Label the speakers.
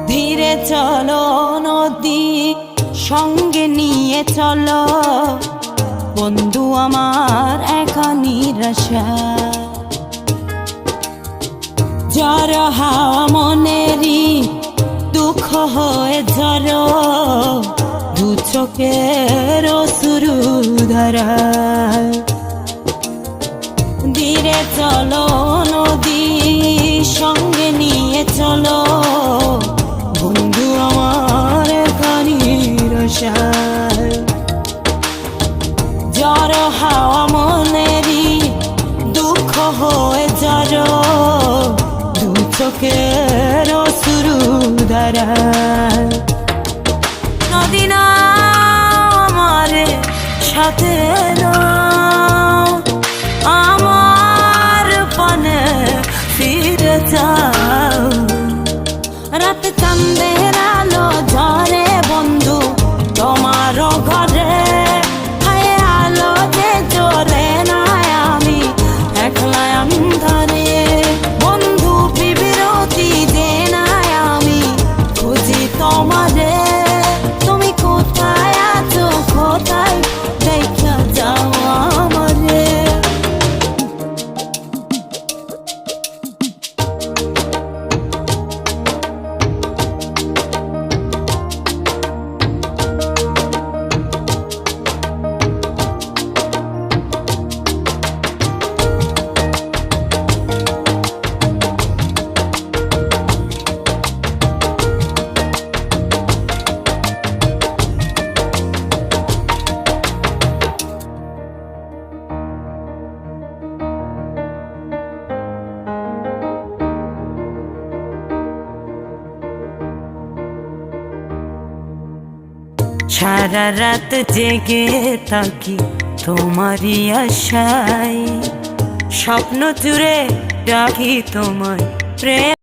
Speaker 1: ধীরে চলো নদী সঙ্গে নিয়ে চলো বন্ধু আমার একা নিরাশা জ্বর হাওয়া মনেরই দুঃখ হয়ে ঝরো দু চোখের অশ্রু ধারা ধীরে চলো নদী সঙ্গে নিয়ে চলো বন্ধু আমার একা নিরাশা জ্বর হাওয়া মনেরই দুঃখ হয়ে ঝরো দু চোখের অশ্রু ধারা নদী না আমার সাথে আমার পানে ফিরে যাও রাত চাঁদের আলো ঝরে বন্ধু তোমার ঘরে হায় আলো যে জোরে না আমি একলা ধরে বন্ধু বিরতি দে না আমি খুঁজি তোমারে তুমি কোথায় আছো কোথায় দেখা যাও আমারে সারা রাত জেগে থাকি তোমারই আশায় স্বপ্ন জুড়ে ডাকি তোমায় প্রেম